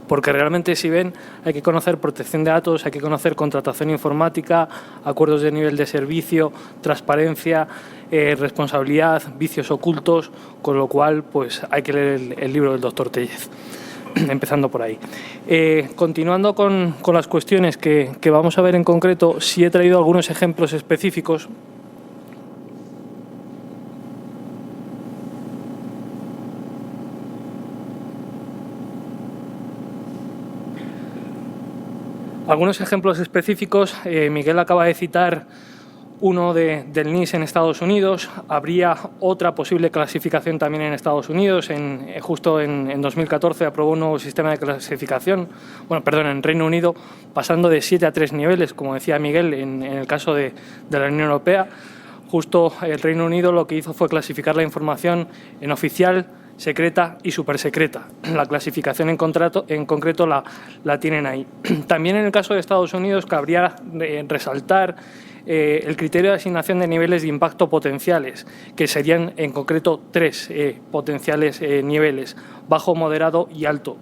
porque realmente, si ven, hay que conocer protección de datos, hay que conocer contratación informática, acuerdos de nivel de servicio, transparencia, responsabilidad, vicios ocultos, con lo cual pues hay que leer el libro del doctor Tellez. Empezando por ahí. Continuando con las cuestiones que vamos a ver en concreto, sí he traído algunos ejemplos específicos. Algunos ejemplos específicos, Miguel acaba de citar uno del NIS en Estados Unidos. Habría otra posible clasificación también en Estados Unidos. Justo en 2014 aprobó un nuevo sistema de clasificación, en Reino Unido, pasando de 7 a 3 niveles, como decía Miguel, en el caso de la Unión Europea. Justo el Reino Unido lo que hizo fue clasificar la información en oficial, secreta y supersecreta. La clasificación en concreto la tienen ahí. También en el caso de Estados Unidos cabría resaltar el criterio de asignación de niveles de impacto potenciales, que serían en concreto 3 potenciales niveles: bajo, moderado y alto.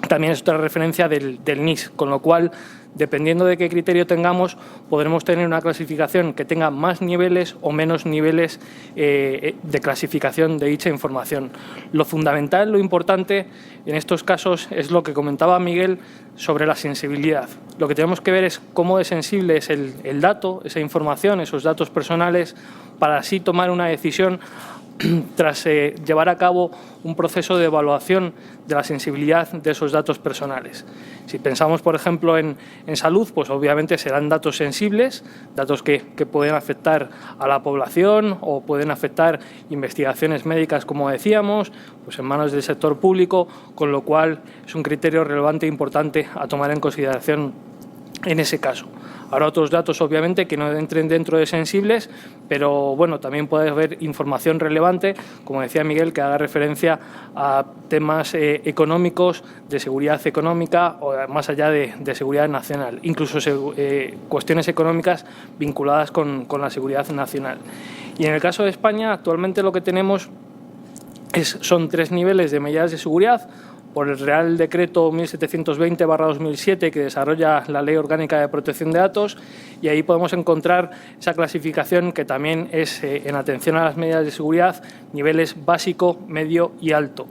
También es otra referencia del NIS, con lo cual, dependiendo de qué criterio tengamos, podremos tener una clasificación que tenga más niveles o menos niveles de clasificación de dicha información. Lo fundamental, lo importante en estos casos es lo que comentaba Miguel sobre la sensibilidad. Lo que tenemos que ver es cómo de sensible es el dato, esa información, esos datos personales, para así tomar una decisión tras llevar a cabo un proceso de evaluación de la sensibilidad de esos datos personales. Si pensamos, por ejemplo, en salud, pues obviamente serán datos sensibles, datos que pueden afectar a la población o pueden afectar investigaciones médicas, como decíamos, pues en manos del sector público, con lo cual es un criterio relevante e importante a tomar en consideración en ese caso. Habrá otros datos, obviamente, que no entren dentro de sensibles, pero bueno, también puede haber información relevante, como decía Miguel, que haga referencia a temas económicos, de seguridad económica o más allá de seguridad nacional, incluso cuestiones económicas vinculadas con la seguridad nacional. Y en el caso de España, actualmente lo que tenemos son 3 niveles de medidas de seguridad, por el Real Decreto 1720/2007, que desarrolla la Ley Orgánica de Protección de Datos, y ahí podemos encontrar esa clasificación que también es, en atención a las medidas de seguridad, niveles básico, medio y alto.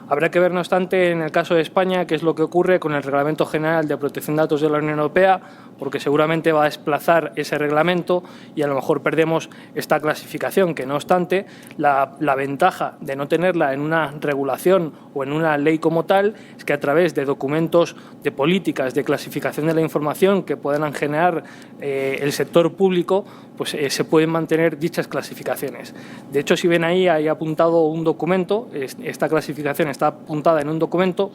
Habrá que ver, no obstante, en el caso de España, qué es lo que ocurre con el Reglamento General de Protección de Datos de la Unión Europea, porque seguramente va a desplazar ese reglamento y a lo mejor perdemos esta clasificación, que no obstante, la ventaja de no tenerla en una regulación o en una ley como tal es que a través de documentos de políticas de clasificación de la información que puedan generar el sector público, pues se pueden mantener dichas clasificaciones. De hecho, si ven ahí, hay apuntado un documento, esta clasificación está apuntada en un documento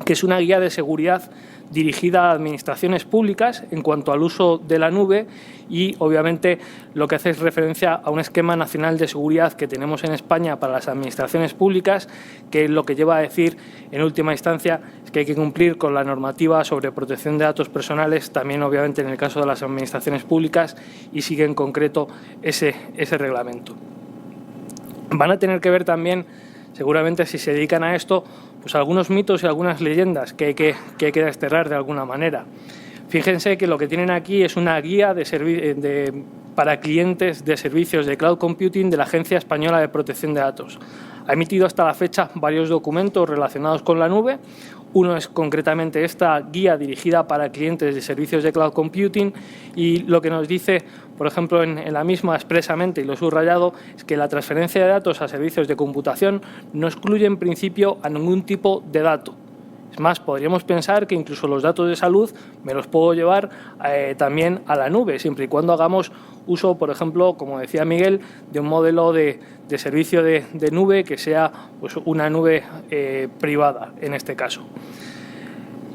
que es una guía de seguridad dirigida a administraciones públicas en cuanto al uso de la nube, y obviamente lo que hace es referencia a un esquema nacional de seguridad que tenemos en España para las administraciones públicas, que lo que lleva a decir en última instancia es que hay que cumplir con la normativa sobre protección de datos personales, también obviamente en el caso de las administraciones públicas, y sigue en concreto ese reglamento. Van a tener que ver también, seguramente, si se dedican a esto, pues algunos mitos y algunas leyendas que hay que desterrar de alguna manera. Fíjense que lo que tienen aquí es una guía para clientes de servicios de cloud computing de la Agencia Española de Protección de Datos. Ha emitido hasta la fecha varios documentos relacionados con la nube. Uno es concretamente esta guía dirigida para clientes de servicios de cloud computing, y lo que nos dice, por ejemplo, en la misma expresamente, y lo he subrayado, es que la transferencia de datos a servicios de computación no excluye en principio a ningún tipo de dato. Es más, podríamos pensar que incluso los datos de salud me los puedo llevar también a la nube, siempre y cuando hagamos uso, por ejemplo, como decía Miguel, de un modelo de servicio de nube que sea pues una nube privada en este caso.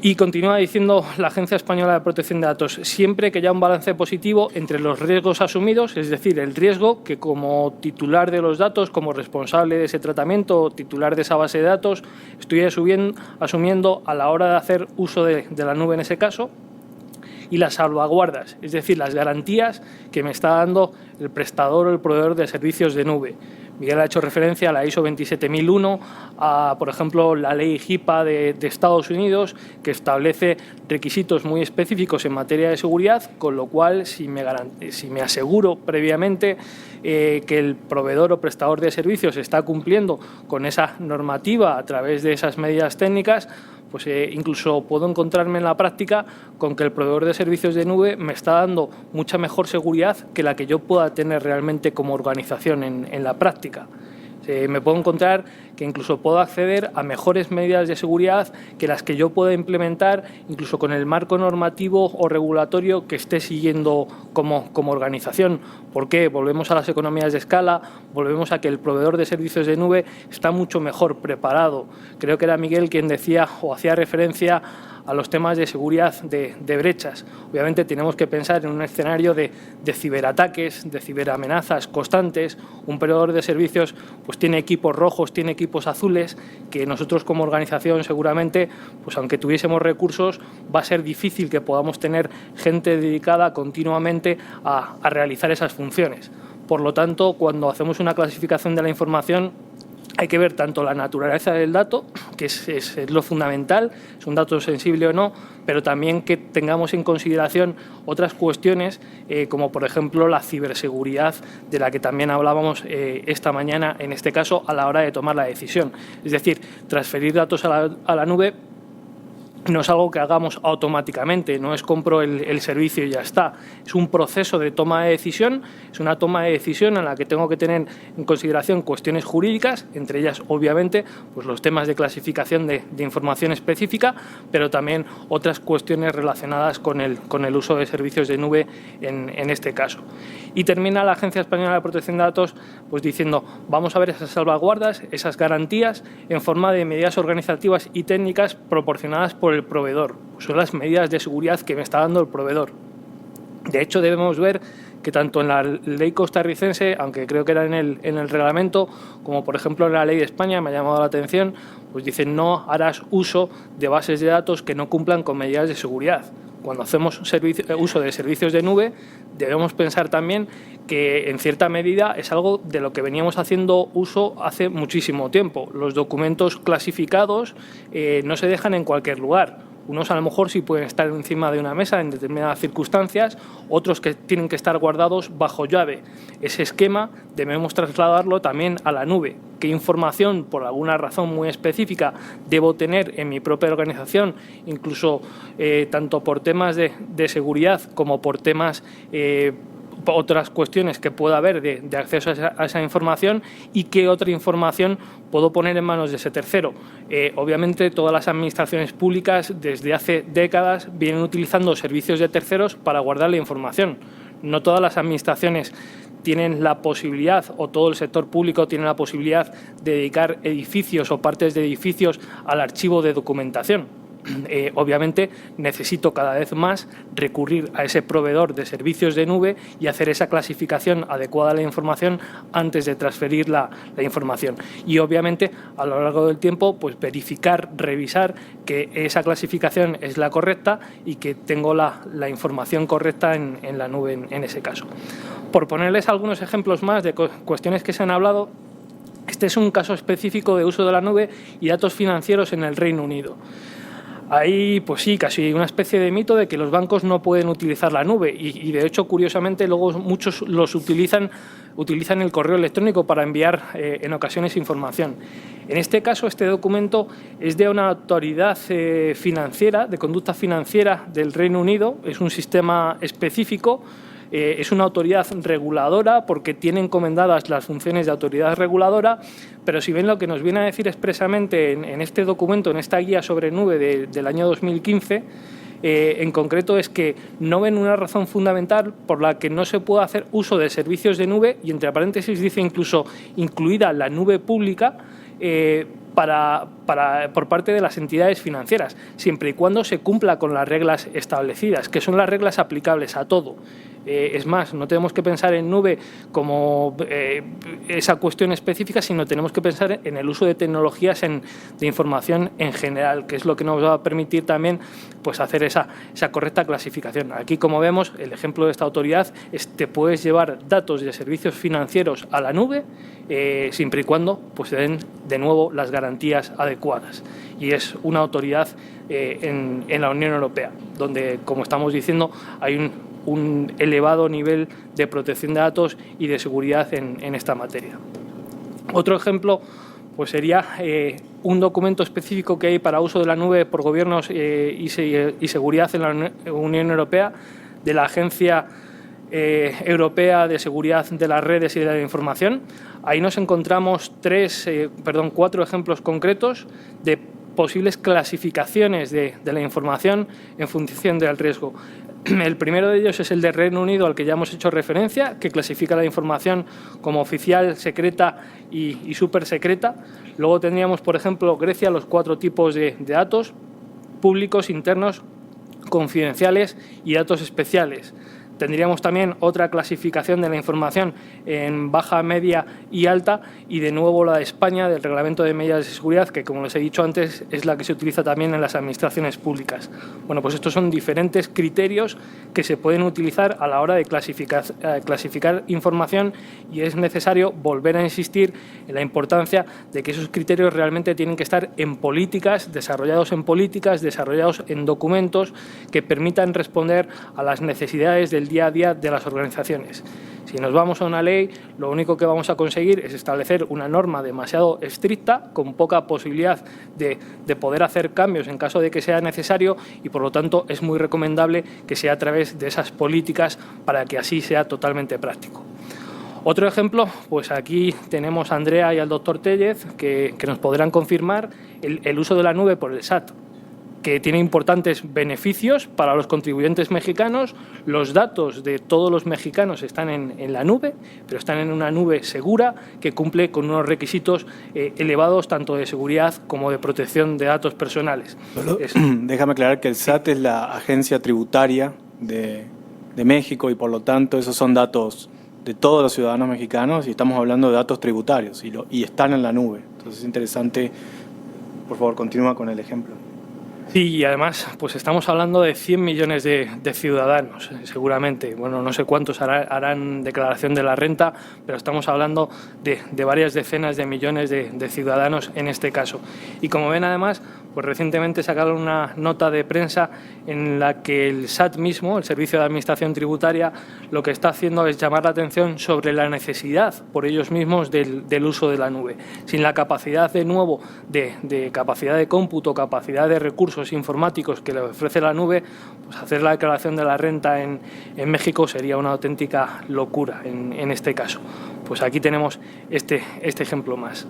Y continúa diciendo la Agencia Española de Protección de Datos, siempre que haya un balance positivo entre los riesgos asumidos, es decir, el riesgo que como titular de los datos, como responsable de ese tratamiento, titular de esa base de datos, estoy asumiendo a la hora de hacer uso de la nube en ese caso, y las salvaguardas, es decir, las garantías que me está dando el prestador o el proveedor de servicios de nube. Miguel ha hecho referencia a la ISO 27001, a, por ejemplo, la ley HIPAA de Estados Unidos, que establece requisitos muy específicos en materia de seguridad, con lo cual, si me aseguro previamente que el proveedor o prestador de servicios está cumpliendo con esa normativa a través de esas medidas técnicas, pues incluso puedo encontrarme en la práctica con que el proveedor de servicios de nube me está dando mucha mejor seguridad que la que yo pueda tener realmente como organización en la práctica. Me puedo encontrar que incluso puedo acceder a mejores medidas de seguridad que las que yo pueda implementar incluso con el marco normativo o regulatorio que esté siguiendo como organización. ¿Por qué? Volvemos a las economías de escala, volvemos a que el proveedor de servicios de nube está mucho mejor preparado. Creo que era Miguel quien decía o hacía referencia a los temas de seguridad de brechas. Obviamente tenemos que pensar en un escenario de ciberataques, de ciberamenazas constantes. Un proveedor de servicios pues tiene equipos rojos, tiene equipos azules, que nosotros como organización seguramente, pues aunque tuviésemos recursos, va a ser difícil que podamos tener gente dedicada continuamente a realizar esas funciones. Por lo tanto, cuando hacemos una clasificación de la información, hay que ver tanto la naturaleza del dato, que es lo fundamental, es un dato sensible o no, pero también que tengamos en consideración otras cuestiones, como por ejemplo la ciberseguridad, de la que también hablábamos esta mañana, en este caso, a la hora de tomar la decisión. Es decir, transferir datos a la nube no es algo que hagamos automáticamente, no es compro el servicio y ya está. Es un proceso de toma de decisión, es una toma de decisión en la que tengo que tener en consideración cuestiones jurídicas, entre ellas, obviamente, pues los temas de clasificación de información específica, pero también otras cuestiones relacionadas con el uso de servicios de nube en este caso. Y termina la Agencia Española de Protección de Datos pues diciendo, vamos a ver esas salvaguardas, esas garantías en forma de medidas organizativas y técnicas proporcionadas por el proveedor. Son las medidas de seguridad que me está dando el proveedor. De hecho, debemos ver que tanto en la ley costarricense, aunque creo que era en el reglamento, como por ejemplo en la ley de España, me ha llamado la atención, pues dicen no harás uso de bases de datos que no cumplan con medidas de seguridad. Cuando hacemos uso de servicios de nube, debemos pensar también que en cierta medida es algo de lo que veníamos haciendo uso hace muchísimo tiempo. Los documentos clasificados no se dejan en cualquier lugar. Unos a lo mejor sí pueden estar encima de una mesa en determinadas circunstancias, otros que tienen que estar guardados bajo llave. Ese esquema debemos trasladarlo también a la nube. ¿Qué información, por alguna razón muy específica, debo tener en mi propia organización, incluso tanto por temas de seguridad como por temas otras cuestiones que pueda haber de acceso a esa información y qué otra información puedo poner en manos de ese tercero? Obviamente todas las administraciones públicas desde hace décadas vienen utilizando servicios de terceros para guardar la información. No todas las administraciones tienen la posibilidad, o todo el sector público tiene la posibilidad de dedicar edificios o partes de edificios al archivo de documentación. Obviamente necesito cada vez más recurrir a ese proveedor de servicios de nube y hacer esa clasificación adecuada a la información antes de transferir la información. Y obviamente a lo largo del tiempo pues verificar, revisar que esa clasificación es la correcta y que tengo la información correcta en la nube en ese caso. Por ponerles algunos ejemplos más de cuestiones que se han hablado, este es un caso específico de uso de la nube y datos financieros en el Reino Unido. Hay, pues sí, casi una especie de mito de que los bancos no pueden utilizar la nube y de hecho, curiosamente, luego muchos los utilizan el correo electrónico para enviar en ocasiones información. En este caso, este documento es de una autoridad financiera, de conducta financiera del Reino Unido, es un sistema específico. Es una autoridad reguladora porque tiene encomendadas las funciones de autoridad reguladora, pero si ven lo que nos viene a decir expresamente en este documento, en esta guía sobre nube del año 2015, en concreto es que no ven una razón fundamental por la que no se pueda hacer uso de servicios de nube, y entre paréntesis dice incluso incluida la nube pública, para por parte de las entidades financieras, siempre y cuando se cumpla con las reglas establecidas, que son las reglas aplicables a todo. Es más, no tenemos que pensar en nube como esa cuestión específica, sino tenemos que pensar en el uso de tecnologías de información en general, que es lo que nos va a permitir también pues, hacer esa correcta clasificación. Aquí, como vemos, el ejemplo de esta autoridad es que puedes llevar datos de servicios financieros a la nube siempre y cuando pues, se den de nuevo las garantías adecuadas. Y es una autoridad en la Unión Europea, donde, como estamos diciendo, hay un elevado nivel de protección de datos y de seguridad en esta materia. Otro ejemplo pues sería un documento específico que hay para uso de la nube por gobiernos y seguridad en la Unión Europea, de la Agencia Europea de Seguridad de las Redes y de la Información. Ahí nos encontramos 4 ejemplos concretos de posibles clasificaciones de la información en función del riesgo. El primero de ellos es el de Reino Unido, al que ya hemos hecho referencia, que clasifica la información como oficial, secreta y súper secreta. Luego tendríamos, por ejemplo, Grecia, los 4 tipos de datos: públicos, internos, confidenciales y datos especiales. Tendríamos también otra clasificación de la información en baja, media y alta, y de nuevo la de España, del Reglamento de Medidas de Seguridad, que, como les he dicho antes, es la que se utiliza también en las administraciones públicas. Bueno, pues estos son diferentes criterios que se pueden utilizar a la hora de clasificar información, y es necesario volver a insistir en la importancia de que esos criterios realmente tienen que estar en políticas, desarrollados en documentos que permitan responder a las necesidades del día a día de las organizaciones. Si nos vamos a una ley, lo único que vamos a conseguir es establecer una norma demasiado estricta, con poca posibilidad de poder hacer cambios en caso de que sea necesario, y por lo tanto es muy recomendable que sea a través de esas políticas para que así sea totalmente práctico. Otro ejemplo, pues aquí tenemos a Andrea y al doctor Tellez, que nos podrán confirmar el uso de la nube por el SAT, que tiene importantes beneficios para los contribuyentes mexicanos. Los datos de todos los mexicanos están en la nube, pero están en una nube segura que cumple con unos requisitos elevados, tanto de seguridad como de protección de datos personales. Déjame aclarar que el SAT es la agencia tributaria de México, y por lo tanto esos son datos de todos los ciudadanos mexicanos, y estamos hablando de datos tributarios y están en la nube. Entonces es interesante. Por favor, continúa con el ejemplo. Sí, y además pues estamos hablando de 100 millones de ciudadanos, seguramente. Bueno, no sé cuántos harán declaración de la renta, pero estamos hablando de varias decenas de millones de ciudadanos en este caso. Y como ven, además, pues recientemente sacaron una nota de prensa en la que el SAT mismo, el Servicio de Administración Tributaria, lo que está haciendo es llamar la atención sobre la necesidad por ellos mismos del uso de la nube. Sin la capacidad, de nuevo, de capacidad de cómputo, capacidad de recursos informáticos que le ofrece la nube, pues hacer la declaración de la renta en México sería una auténtica locura en este caso. Pues aquí tenemos este ejemplo más.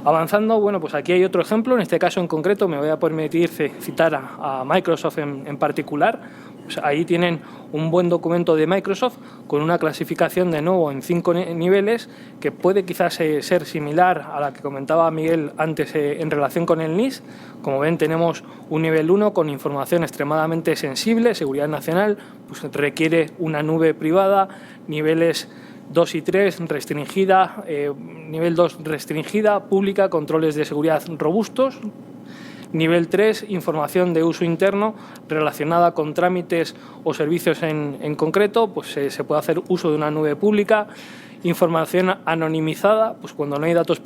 Avanzando, bueno, pues aquí hay otro ejemplo. En este caso en concreto me voy a permitir citar a Microsoft en particular. Pues ahí tienen un buen documento de Microsoft con una clasificación de nuevo en 5 niveles, que puede quizás ser similar a la que comentaba Miguel antes en relación con el NIS. Como ven, tenemos un nivel 1 con información extremadamente sensible, seguridad nacional, pues requiere una nube privada. Niveles 2 y 3, restringida, nivel 2 restringida, pública, controles de seguridad robustos. Nivel 3, información de uso interno relacionada con trámites o servicios en concreto, pues se puede hacer uso de una nube pública. Información anonimizada, pues cuando no hay datos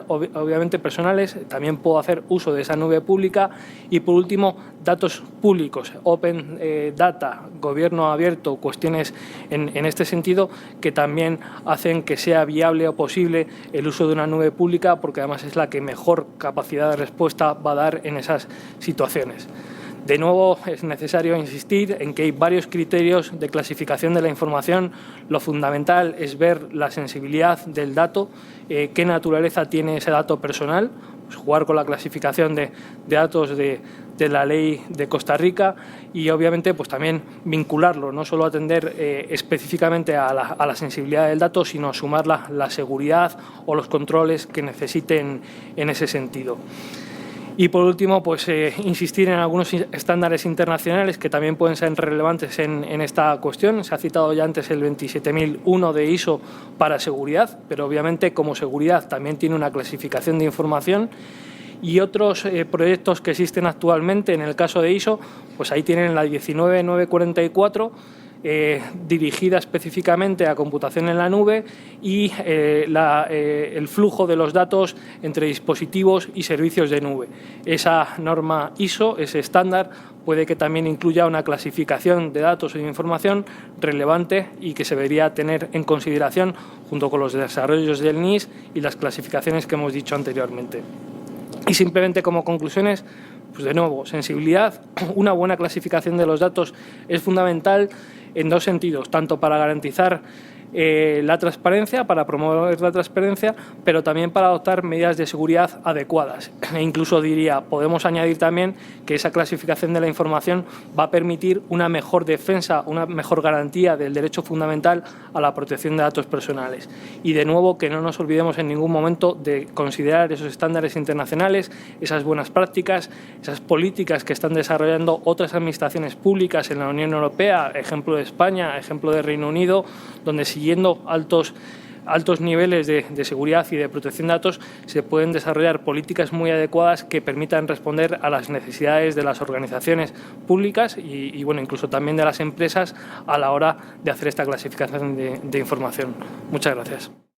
obviamente personales, también puedo hacer uso de esa nube pública. Y por último, datos públicos, open data, gobierno abierto, cuestiones en este sentido que también hacen que sea viable o posible el uso de una nube pública, porque además es la que mejor capacidad de respuesta va a dar en esas situaciones. De nuevo, es necesario insistir en que hay varios criterios de clasificación de la información. Lo fundamental es ver la sensibilidad del dato, qué naturaleza tiene ese dato personal, pues jugar con la clasificación de datos de la ley de Costa Rica, y obviamente pues también vincularlo, no solo atender específicamente a la sensibilidad del dato, sino sumar la seguridad o los controles que necesiten en ese sentido. Y por último, pues insistir en algunos estándares internacionales que también pueden ser relevantes en esta cuestión. Se ha citado ya antes el 27001 de ISO para seguridad, pero obviamente como seguridad también tiene una clasificación de información. Y otros proyectos que existen actualmente, en el caso de ISO, pues ahí tienen la 19944, dirigida específicamente a computación en la nube y el flujo de los datos entre dispositivos y servicios de nube. Esa norma ISO, ese estándar, puede que también incluya una clasificación de datos y de información relevante y que se debería tener en consideración junto con los desarrollos del NIS y las clasificaciones que hemos dicho anteriormente. Y simplemente como conclusiones, pues de nuevo, sensibilidad. Una buena clasificación de los datos es fundamental en dos sentidos, tanto para garantizar la transparencia, para promover la transparencia, pero también para adoptar medidas de seguridad adecuadas. E incluso diría, podemos añadir también que esa clasificación de la información va a permitir una mejor defensa, una mejor garantía del derecho fundamental a la protección de datos personales. Y de nuevo, que no nos olvidemos en ningún momento de considerar esos estándares internacionales, esas buenas prácticas, esas políticas que están desarrollando otras administraciones públicas en la Unión Europea, ejemplo de España, ejemplo de Reino Unido, donde siguiendo altos niveles de seguridad y de protección de datos se pueden desarrollar políticas muy adecuadas que permitan responder a las necesidades de las organizaciones públicas y bueno, incluso también de las empresas a la hora de hacer esta clasificación de información. Muchas gracias.